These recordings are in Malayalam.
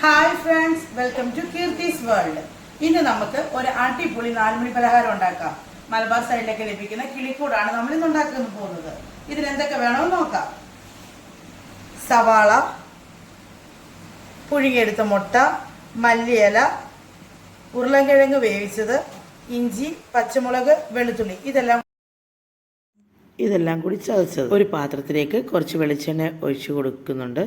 Hi friends, welcome to Keerthi's world. ഇന്ന് നമുക്ക് ഒരു അടിപൊളി 4 മണി പലഹാരം ഉണ്ടാക്കാം. മലബാർ സൈഡിലൊക്കെ ലഭിക്കുന്ന കിളിക്കൂടാണ് നമ്മൾ ഇന്ന് ഉണ്ടാക്കാൻ പോകുന്നത്. ഇതിന് എന്തൊക്കെ വേണമെന്ന് നോക്കാം. സവാള, പുഴുങ്ങിയെടുത്ത മുട്ട, മല്ലിയില, ഉരുളൻകിഴങ്ങ് വേവിച്ചത്, ഇഞ്ചി, പച്ചമുളക്, വെളുത്തുള്ളി, ഇതെല്ലാം കൂടി ചതച്ചത്. ഒരു പാത്രത്തിലേക്ക് കുറച്ച് വെളിച്ചെണ്ണ ഒഴിച്ചു കൊടുക്കുന്നുണ്ട്.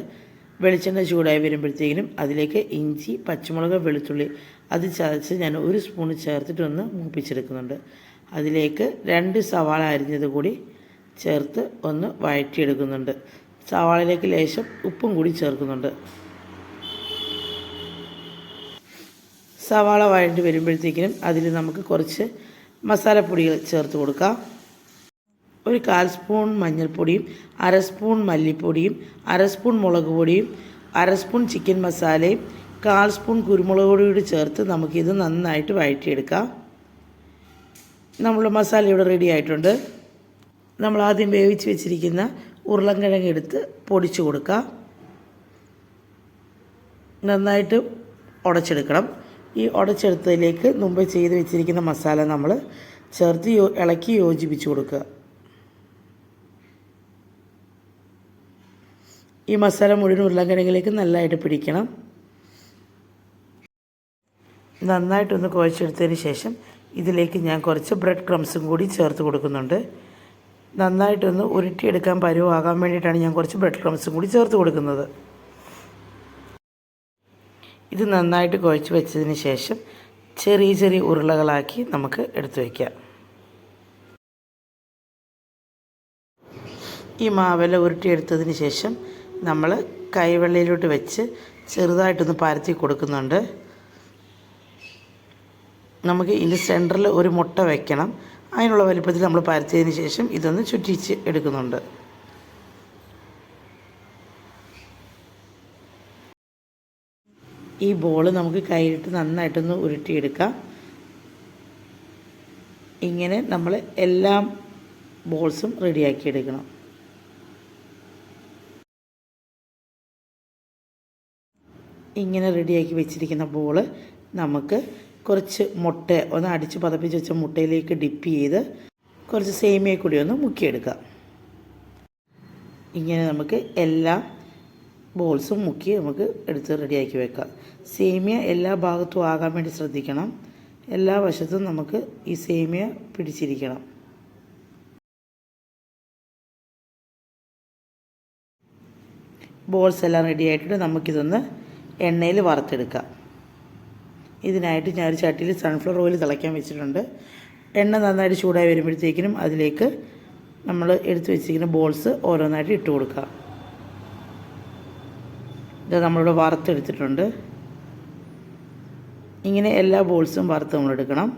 വെളിച്ചെണ്ണ ചൂടായി വരുമ്പോഴത്തേക്കിനും അതിലേക്ക് ഇഞ്ചി, പച്ചമുളക്, വെളുത്തുള്ളി അത് ചതച്ച് ഞാൻ 1 സ്പൂൺ ചേർത്തിട്ടൊന്ന് മൂപ്പിച്ചെടുക്കുന്നുണ്ട്. അതിലേക്ക് 2 സവാള അരിഞ്ഞത് കൂടി ചേർത്ത് ഒന്ന് വഴറ്റിയെടുക്കുന്നുണ്ട്. സവാളയിലേക്ക് ലേശം ഉപ്പും കൂടി ചേർക്കുന്നുണ്ട്. സവാള വഴറ്റി വരുമ്പോഴത്തേക്കിനും അതിൽ നമുക്ക് കുറച്ച് മസാലപ്പൊടികൾ ചേർത്ത് കൊടുക്കാം. ഒരു 1/4 സ്പൂൺ മഞ്ഞൾപ്പൊടിയും, 1/2 സ്പൂൺ മല്ലിപ്പൊടിയും, 1/2 സ്പൂൺ മുളക് പൊടിയും, 1/2 സ്പൂൺ ചിക്കൻ മസാലയും, 1/4 സ്പൂൺ കുരുമുളക് പൊടിയോട് ചേർത്ത് നമുക്കിത് നന്നായിട്ട് വഴറ്റിയെടുക്കാം. നമ്മുടെ മസാല ഇവിടെ റെഡി ആയിട്ടുണ്ട്. നമ്മൾ ആദ്യം വേവിച്ച് വെച്ചിരിക്കുന്ന ഉരുളൻകിഴങ്ങ് എടുത്ത് പൊടിച്ചു കൊടുക്കാം. നന്നായിട്ട് ഉടച്ചെടുക്കണം. ഈ ഉടച്ചെടുത്തതിലേക്ക് മുമ്പ് ചെയ്ത് വെച്ചിരിക്കുന്ന മസാല നമ്മൾ ചേർത്ത് ഇളക്കി യോജിപ്പിച്ച് കൊടുക്കുക. ഈ മസാല മുഴുവൻ ഉരുളൻകിഴങ്ങിലേക്ക് നല്ലതായിട്ട് പിടിക്കണം. നന്നായിട്ടൊന്ന് കുഴച്ചെടുത്തതിന് ശേഷം ഇതിലേക്ക് ഞാൻ കുറച്ച് ബ്രെഡ് ക്രംസും കൂടി ചേർത്ത് കൊടുക്കുന്നുണ്ട്. നന്നായിട്ടൊന്ന് ഉരുട്ടിയെടുക്കാൻ പരുവാകാൻ വേണ്ടിയിട്ടാണ് ഞാൻ കുറച്ച് ബ്രെഡ് ക്രംസും കൂടി ചേർത്ത് കൊടുക്കുന്നത്. ഇത് നന്നായിട്ട് കുഴച്ച് വെച്ചതിന് ശേഷം ചെറിയ ചെറിയ ഉരുളകളാക്കി നമുക്ക് എടുത്തു വയ്ക്കാം. ഈ മാവെല്ലാം ഉരുട്ടിയെടുത്തതിന് ശേഷം നമ്മൾ കൈവെള്ളയിലോട്ട് വെച്ച് ചെറുതായിട്ടൊന്ന് പരത്തി കൊടുക്കുന്നുണ്ട്. നമുക്ക് ഇതിൻ്റെ സെൻറ്ററിൽ ഒരു മുട്ട വയ്ക്കണം. അതിനുള്ള വലിപ്പത്തിൽ നമ്മൾ പരത്തിയതിന് ശേഷം ഇതൊന്ന് ചുറ്റിച്ച് എടുക്കുന്നുണ്ട്. ഈ ബോൾ നമുക്ക് കയ്യിലിട്ട് നന്നായിട്ടൊന്ന് ഉരുട്ടിയെടുക്കാം. ഇങ്ങനെ നമ്മൾ എല്ലാ ബോൾസും റെഡിയാക്കി എടുക്കണം. ഇങ്ങനെ റെഡിയാക്കി വെച്ചിരിക്കുന്ന ബോൾ നമുക്ക് കുറച്ച് മുട്ട ഒന്ന് അടിച്ച് പതപ്പിച്ച് വെച്ച മുട്ടയിലേക്ക് ഡിപ്പ് ചെയ്ത് കുറച്ച് സേമിയ കൂടി ഒന്ന് മുക്കിയെടുക്കാം. ഇങ്ങനെ നമുക്ക് എല്ലാ ബോൾസും മുക്കി നമുക്ക് എടുത്ത് റെഡിയാക്കി വെക്കാം. സേമിയ എല്ലാ ഭാഗത്തും ആകാൻ വേണ്ടി ശ്രദ്ധിക്കണം. എല്ലാ വശത്തും നമുക്ക് ഈ സേമിയ പിടിച്ചിരിക്കണം. ബോൾസ് എല്ലാം റെഡി ആയിട്ടുണ്ട്. നമുക്കിതൊന്ന് എണ്ണയിൽ വറുത്തെടുക്കാം. ഇതിനായിട്ട് ഞാനൊരു ചട്ടിയിൽ സൺഫ്ലവർ ഓയിൽ തിളയ്ക്കാൻ വെച്ചിട്ടുണ്ട്. എണ്ണ നന്നായിട്ട് ചൂടായി വരുമ്പോഴത്തേക്കിനും അതിലേക്ക് നമ്മൾ എടുത്ത് വെച്ചിരിക്കുന്ന ബോൾസ് ഓരോന്നായിട്ട് ഇട്ട് കൊടുക്കുക. ഇത് നമ്മളിവിടെ വറുത്തെടുത്തിട്ടുണ്ട്. ഇങ്ങനെ എല്ലാ ബോൾസും വറുത്ത് നമ്മളെടുക്കണം.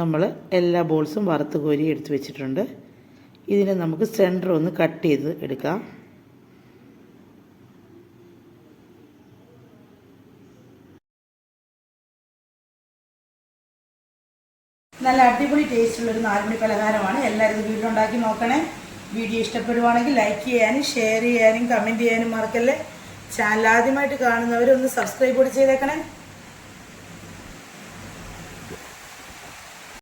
നമ്മൾ എല്ലാ ബോൾസും വറുത്ത് കോരി എടുത്ത് വെച്ചിട്ടുണ്ട്. ഇതിനെ നമുക്ക് സെൻറ്റർ ഒന്ന് കട്ട് ചെയ്ത് എടുക്കാം. നല്ല അടിപൊളി ടേസ്റ്റുള്ളൊരു 4 മണി പലഹാരമാണ്. എല്ലാവരും വീട്ടിലുണ്ടാക്കി നോക്കണേ. വീഡിയോ ഇഷ്ടപ്പെടുവാണെങ്കിൽ ലൈക്ക് ചെയ്യാനും ഷെയർ ചെയ്യാനും കമൻറ്റ് ചെയ്യാനും മറക്കല്ലേ. ചാനൽ ആദ്യമായിട്ട് കാണുന്നവരൊന്ന് സബ്സ്ക്രൈബ് കൂടി ചെയ്തേക്കണേ.